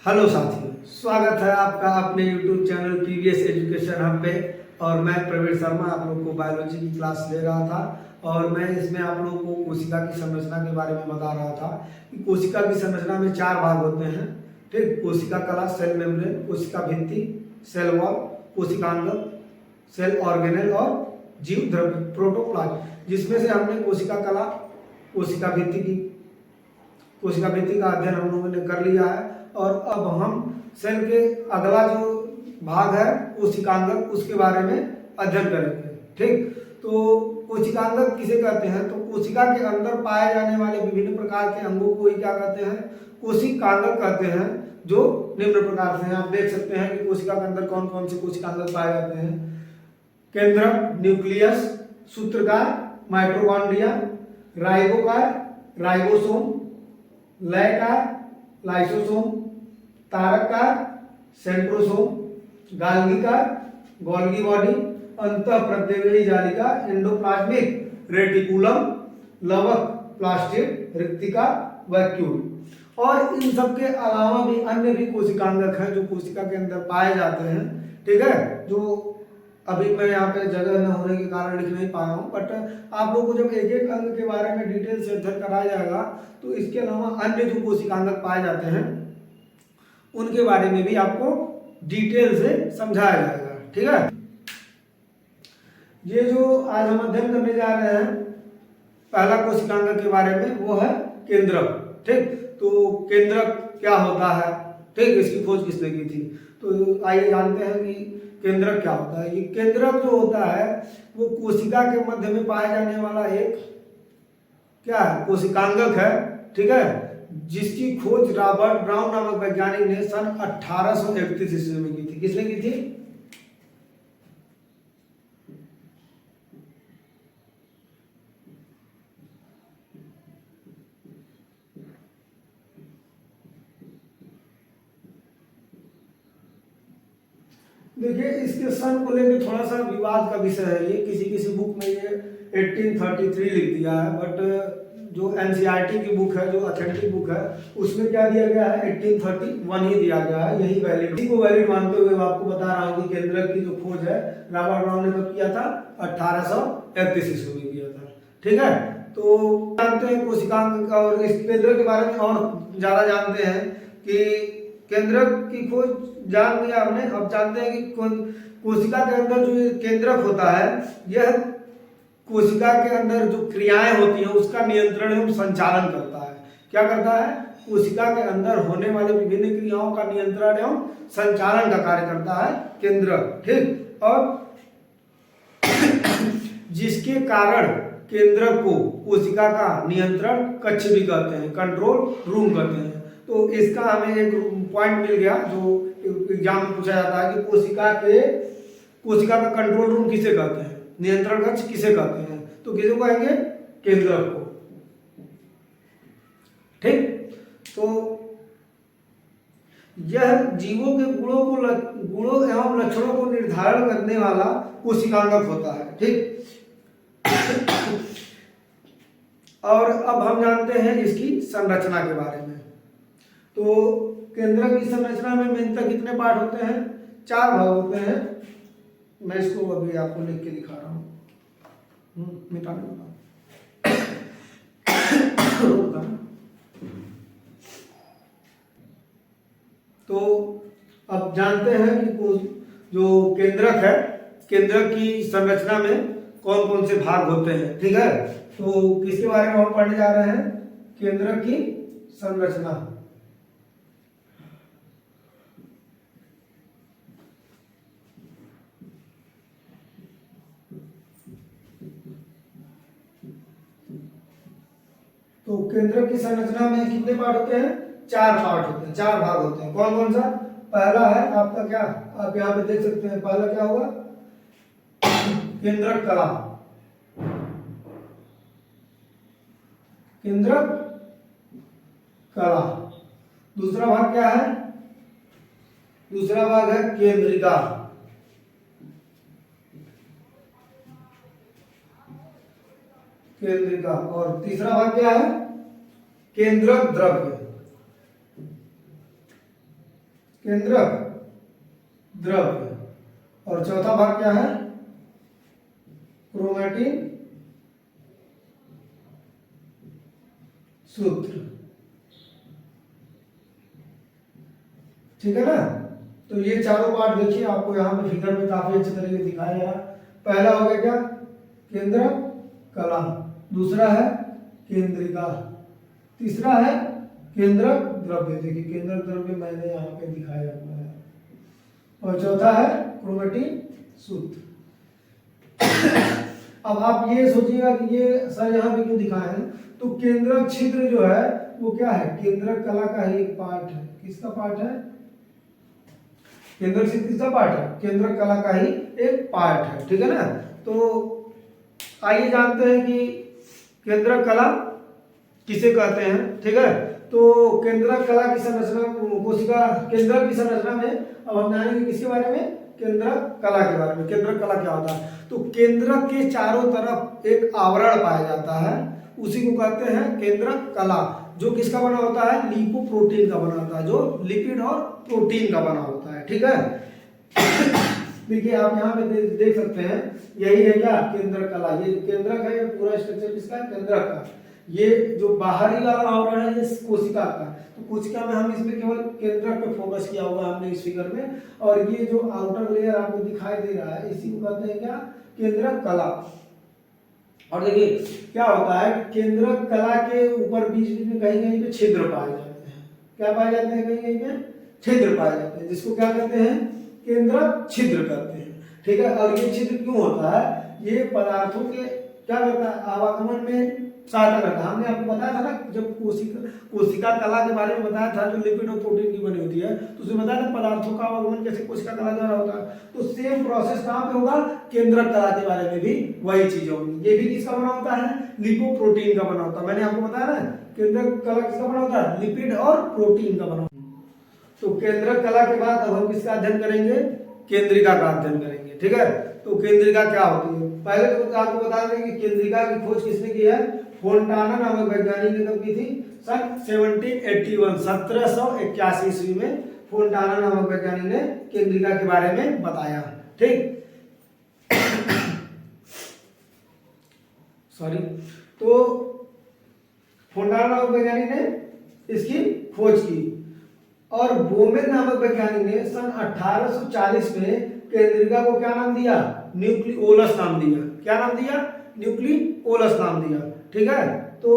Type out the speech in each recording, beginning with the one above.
Hello साथियों, स्वागत है आपका अपने YouTube channel PVS education hub पे। और मैं प्रवीण शर्मा आप लोगों को बायोलॉजी की क्लास ले रहा था और मैं इसमें आप लोगों को कोशिका की संरचना के बारे में बता रहा था कि कोशिका की संरचना में 4 भाग होते हैं। ठीक, कोशिका कला, सेल मेम्ब्रेन, कोशिका भित्ति, सेल वॉल, कोशिकांग, सेल ऑर्गेनेल और जीव द्रव्य प्रोटोप्लाज्म, जिसमें से हमने कोशिका कला, कोशिका भित्ति का अध्ययन हम लोगों ने कर लिया है। और अब हम सेल के अगला जो भाग है कोशिकांगक, उसके बारे में अध्ययन करेंगे। ठीक, तो कोशिकांगक किसे कहते हैं? तो कोशिका के अंदर पाए जाने वाले विभिन्न प्रकार के अंगों को ही क्या कहते हैं? कोशिकांगक कहते हैं, जो निम्न प्रकार से हैं। आप देख सकते हैं कि कोशिका के अंदर कौन कौन से कोशिकांगक पाए जाते हैं। केंद्रक, न्यूक्लियस, सूत्रकार, माइटोकॉन्ड्रिया, राइबोकार, राइबोसोम, लयकार, लाइसोसोम, तारककार, सेंट्रोसोम, गाल्गिकार, गोल्गी बॉडी, अंतःप्रत्ययी जालिका, एंडोप्लाज्मिक रेटिकुलम, लवक, प्लास्टिड, रिक्तिका, वैक्यूल। और इन सब के अलावा भी अन्य भी कोशिकांगक हैं जो कोशिका के अंदर पाए जाते हैं। ठीक है, जो अभी मैं यहाँ पे जगह न होने के कारण लिख नहीं पाया हूँ, बट आप लोगों को जब एक एक अंग के बारे में डिटेल से अध्ययन कराया जाएगा तो इसके अलावा अन्य जो कोशिकांगक पाए जाते हैं उनके बारे में भी आपको डिटेल से समझाया जाएगा। ठीक है, ये जो आज हम अध्ययन करने जा रहे हैं पहला कोशिकांगक के बारे में, वो है केंद्रक। ठीक, तो केंद्रक क्या होता है? ठीक, इसकी खोज किसने की थी? तो आइए जानते हैं कि केंद्रक क्या होता है। ये केंद्रक जो होता है वो कोशिका के मध्य में पाए जाने वाला एक क्या है? कोशिकांगक है। ठीक है, जिसकी खोज रॉबर्ट ब्राउन नामक वैज्ञानिक ने सन 1831 ईस्वी में की थी। किसने की थी? देखिए, इसके सन को लेकर थोड़ा सा विवाद का विषय है। ये किसी बुक में ये 1833 लिख दिया है, बट जो एनसीईआरटी की बुक है, जो ऑथेंटिक बुक है, उसमें क्या दिया गया है? 1831 ही दिया गया है। यही वैलिड, इसी को वैलिड मानते हुए मैं आपको बता रहा हूँ कि केंद्रक की जो खोज है रॉबर्ट ब्राउन ने कब किया था? 1831 ईस्वी में किया था। ठीक है, तो जानते हैं कोशिकांग और इस केंद्रक के बारे में और ज्यादा जानते हैं कि केंद्रक की खोज जान लिया हमने। अब जानते हैं कि कोशिका के अंदर जो केंद्रक होता है, यह कोशिका के अंदर जो क्रियाएं होती हैं उसका नियंत्रण एवं संचालन करता है। क्या करता है? कोशिका के अंदर होने वाले विभिन्न क्रियाओं का नियंत्रण एवं संचालन का कार्य करता है केंद्रक। ठीक, और जिसके कारण केंद्रक को कोशिका का नियंत्रण कक्ष भी कहते हैं, कंट्रोल रूम कहते हैं। तो इसका हमें एक पॉइंट मिल गया जो एग्जाम में पूछा जाता है कि कोशिका का कंट्रोल रूम किसे कहते हैं, नियंत्रण कक्ष किसे कहते हैं? तो किसे कहेंगे? केंद्रक को। ठीक, तो यह जीवों के गुणों एवं लक्षणों को निर्धारण करने वाला कोशिकांगक होता है। ठीक, और अब हम जानते हैं इसकी संरचना के बारे में। तो केंद्रक की संरचना में मेनतः कितने पार्ट होते हैं? 4 भाग होते हैं। मैं इसको अभी आपको लिख के दिखा रहा हूँ, मिटाने वाला। तो अब जानते हैं कि जो केंद्रक है, केंद्रक की संरचना में कौन कौन से भाग होते हैं। ठीक है, तो किसके बारे में हम पढ़ने जा रहे हैं? केंद्रक की संरचना। तो केंद्रक की संरचना में कितने पार्ट होते हैं? 4 पार्ट होते हैं, 4 भाग होते हैं। कौन कौन सा? पहला है आपका क्या, आप यहाँ पे देख सकते हैं, पहला क्या होगा? केंद्रक कला। केंद्रक कला। दूसरा भाग क्या है? दूसरा भाग है केंद्रिका। केंद्रिका। और तीसरा भाग क्या है? केंद्रक द्रव्य। केंद्रक द्रव्य, और चौथा भाग क्या है, क्रोमैटिन सूत्र। ठीक है ना। तो ये चारों पार्ट देखिए, आपको यहाँ पे फिगर में काफी अच्छे तरीके से दिखाया गया। पहला हो गया क्या, केंद्रक कला, दूसरा है केंद्रिका, तीसरा है केंद्रक द्रव्य, देखिए केंद्रक द्रव्य मैंने यहाँ पे दिखाया हुआ है, और चौथा है क्रोमैटिन सूत्र। अब आप ये सोचिएगा कि ये सर यहाँ पे क्यों दिखाए हैं, तो केंद्रक छिद्र जो है वो क्या है, केंद्रक कला का ही एक पार्ट है। किसका पार्ट है, केंद्रक छिद्र किसका पार्ट है, केंद्रक कला का ही एक पार्ट है। ठीक है ना। तो आइए जानते हैं कि केंद्रक कला किसे कहते हैं। ठीक है। तो केंद्रक कला की संरचना, कोशिका केंद्रक की संरचना में अब हम जानेंगे किसके बारे में, केंद्रक कला के बारे में। केंद्रक कला क्या होता है, तो केंद्रक के चारों तरफ एक आवरण पाया जाता है, उसी को कहते हैं केंद्रक कला, जो किसका बना होता है, लिपोप्रोटीन का बना होता है, जो लिपिड और प्रोटीन का बना होता है। ठीक है। देखिए आप यहाँ पे देख सकते हैं, यही है क्या, केंद्रक कला। ये जो केंद्रक है, ये पूरा स्ट्रक्चर किसका है, केंद्रक का। ये जो बाहरी वाला आवरण है, ये कोशिका का। तो कोशिका में हम इसमें केवल केंद्रक पे फोकस किया हुआ है हमने इस फिगर में, और ये जो आउटर लेयर आपको दिखाई दे रहा है, इसी को कहते हैं क्या, केंद्रक कला। और देखिए क्या होता है, केंद्रक कला के ऊपर बीच बीच में कहीं कहीं पे छिद्र पाए जाते हैं। क्या पाए जाते हैं, कहीं कहीं पे छिद्र पाए जाते हैं, जिसको क्या कहते हैं, केंद्रक छिद्र कहते हैं। ठीक है। और ये छिद्र क्यों होता है, ये पदार्थों के क्या करता है, आवागमन में सहायता करता है। हमने आपको बताया था ना, जब कोशिका कला के बारे में बताया था, जो लिपिड और प्रोटीन की बनी होती है, तो उसमें बताया था पदार्थों का आवागमन कैसे कोशिका कला द्वारा होता है। तो सेम प्रोसेस कहाँ पे होगा, केंद्रक कला के बारे में भी वही चीज होगी। ये भी किसका बना होता है, लिपोप्रोटीन का बना होता है। मैंने आपको बताया ना, केंद्रक कला किसका बना होता है, लिपिड और प्रोटीन का बना होता है। तो केंद्रक कला के बाद अब हम किसका अध्ययन करेंगे, केंद्रिका का अध्ययन करेंगे। ठीक है। तो केंद्रिका क्या होती है, पहले तो आपको बता दें कि केंद्रिका की खोज किसने की है, फोंटाना नामक वैज्ञानिक ने कब की थी, सन 1781 ईस्वी में फोंटाना नामक वैज्ञानिक ने केंद्रिका के बारे में बताया। ठीक। सॉरी। तो फोंटाना नामक वैज्ञानिक ने इसकी खोज की, और बोमेन नामक वैज्ञानिक ने सन 1840 में केंद्रिका को क्या नाम दिया, न्यूक्लियोलस नाम दिया। क्या नाम दिया, न्यूक्लियोलस नाम दिया। ठीक है। तो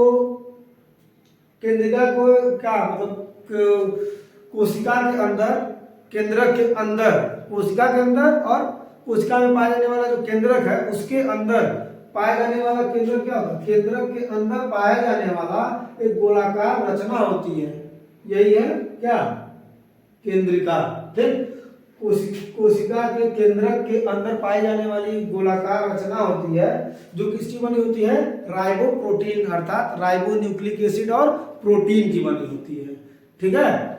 केंद्रिका को क्या मतलब, कोशिका के अंदर, केंद्रक के अंदर, कोशिका के अंदर और कोशिका में पाया जाने वाला जो केंद्रक है, उसके अंदर पाया जाने वाला केंद्रक क्या होता है, केंद्रक के अंदर पाया जाने वाला एक गोलाकार रचना होती है, यही है क्या, केंद्रिका। ठीक। कोशिका के केंद्रक के अंदर पाई जाने वाली गोलाकार रचना होती है, जो किसकी बनी होती है, राइबोप्रोटीन अर्थात राइबो न्यूक्लिक एसिड और प्रोटीन की बनी होती है। ठीक है।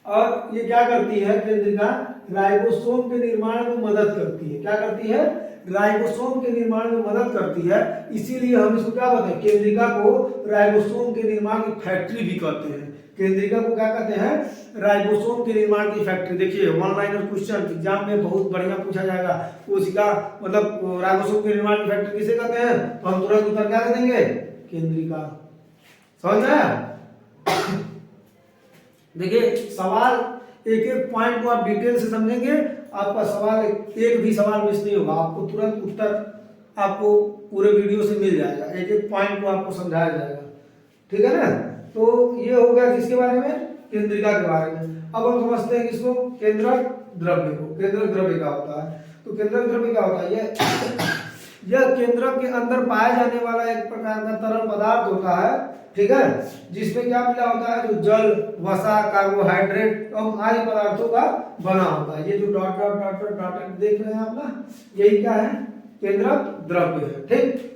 और ये क्या करती है, केंद्रिका राइबोसोम के निर्माण में मदद करती है। क्या करती है, राइबोसोम के निर्माण में मदद करती है। इसीलिए हम इसको क्या कहते हैं, केंद्रिका को राइबोसोम के निर्माण की फैक्ट्री भी कहते हैं। केंद्रिका को क्या कहते हैं, राइबोसोम के निर्माण की फैक्ट्री। देखिए वन लाइनर क्वेश्चन एग्जाम में बहुत बढ़िया पूछा जाएगा, कोशिका मतलब राइबोसोम के निर्माण की फैक्ट्री किसे कहते हैं, तो हम तुरंत उत्तर क्या दे देंगे, केंद्रिका। समझ आया। देखिए सवाल एक एक पॉइंट को आप डिटेल से समझेंगे, आपका सवाल एक भी सवाल मिस नहीं होगा, आपको तुरंत उत्तर आपको पूरे वीडियो से मिल जाएगा, एक एक पॉइंट को आपको समझाया जाएगा। ठीक है ना। तो ये हो गया किसके बारे में, केंद्रिका के बारे में। अब हम समझते हैं किसको, केंद्रक द्रव्य को। केंद्रक द्रव्य क्या होता है, तो केंद्रक द्रव्य क्या होता है, यह केंद्रक के अंदर पाया जाने वाला एक प्रकार का तरल पदार्थ होता है। ठीक है। जिसमें क्या मिला होता है, जो जल, वसा, कार्बोहाइड्रेट और आदि पदार्थों का बना होता है। ये जो dot dot dot dot dot देख रहे हैं आप ना, यही क्या है, केंद्रक द्रव्य है। ठीक।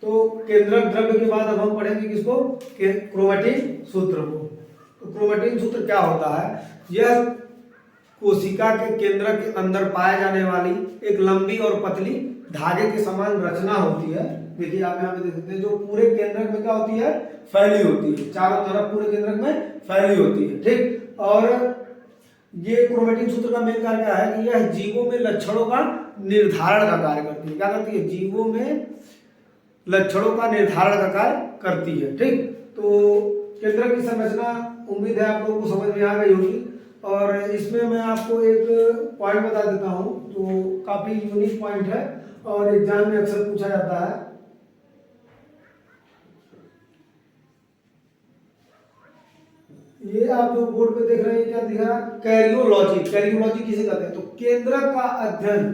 तो केंद्रक द्रव्य के बाद अब हम पढ़ेंगे किसको, क्रोमैटिन सूत्र को। तो क्रोमैटिन सूत्र क्या होता है, यह कोशिका के केंद्रक के अंदर पाए जाने वाली एक लंबी और पतली धागे के समान रचना होती है। देखिए आप यहाँ पे देख सकते हैं, जो पूरे केंद्रक में क्या होती है, फैली होती है, चारों तरफ पूरे केंद्रक में फैली होती है। ठीक, और ये क्रोमैटिन सूत्र का मेन कार्य क्या है कि यह जीवों में लक्षणों का निर्धारण का कार्य करती है। क्या करती है? जीवों में लक्षणों का निर्धारण का कार्य करती है। ठीक, तो केंद्रक की संरचना उम्मीद है आप लोगों को समझ में आ गई होगी। और इसमें मैं आपको एक पॉइंट बता देता हूँ जो काफी यूनिक पॉइंट है और एग्जाम में अक्सर पूछा जाता है। ये आप जो बोर्ड पे देख रहे हैं, क्या दिखा? कैरियोलॉजी। कैरियोलॉजी किसे कहते हैं? तो केंद्रक का अध्ययन,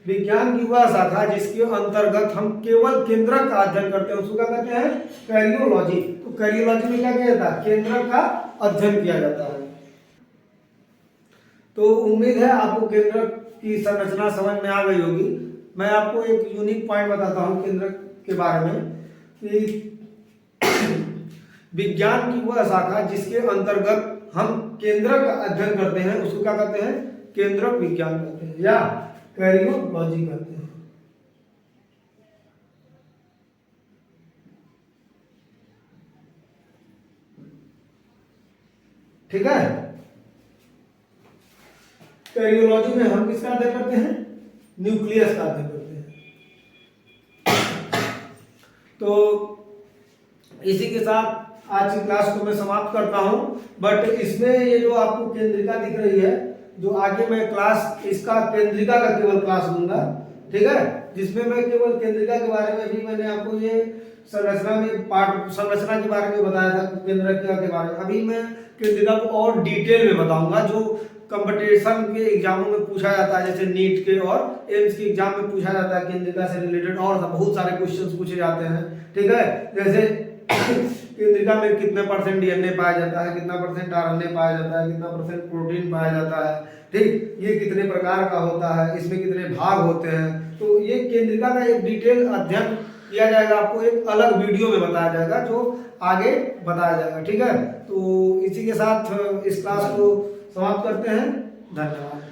विज्ञान की वह शाखा जिसके अंतर्गत हम केवल केंद्रक का अध्ययन करते हैं, उसको क्या कहते हैं? कैरियोलॉजी। तो कैरियोलॉजी में क्या किया जाता है? केंद्रक का अध्ययन किया जाता है। तो उम्मीद है आपको केंद्रक की संरचना समझ में आ गई होगी। मैं आपको एक यूनिक पॉइंट बताता हूँ केंद्रक के बारे में कि विज्ञान की वह शाखा जिसके अंतर्गत हम केंद्रक का अध्ययन करते हैं, उसको क्या कहते हैं? केंद्रक विज्ञान कहते हैं या कैरियोलॉजी कहते हैं। ठीक है, कैरियोलॉजी में हम किसका अध्ययन करते हैं? न्यूक्लियस का अध्ययन करते हैं। तो इसी के साथ आज की क्लास को मैं समाप्त करता हूं। बट इसमें ये जो आपको केंद्रिका दिख रही है, जो आगे मैं क्लास इसका केंद्रिका का केवल क्लास दूंगा, ठीक है, जिसमें मैं केवल केंद्रिका के बारे में भी मैंने आपको ये संरचना में पार्ट संरचना के बारे में बताया था, केंद्रिका के बारे में। अभी मैं केंद्रिका को और डिटेल में बताऊंगा, जो कंपटीशन के एग्जामों में पूछा जाता है, जैसे नीट के और एम्स के एग्जाम में पूछा जाता है केंद्रिका से रिलेटेड, और बहुत सारे क्वेश्चंस पूछे जाते हैं। ठीक है, जैसे केंद्रिका में कितने परसेंट डीएनए पाया जाता है, कितना परसेंट आरएनए पाया जाता है, कितना परसेंट प्रोटीन पाया जाता है, ठीक, ये कितने प्रकार का होता है, इसमें कितने भाग होते हैं। तो ये केंद्रिका का एक डिटेल अध्ययन किया जाएगा, आपको एक अलग वीडियो में बताया जाएगा, जो आगे बताया जाएगा। ठीक है, तो इसी के साथ इस क्लास को समाप्त करते हैं। धन्यवाद।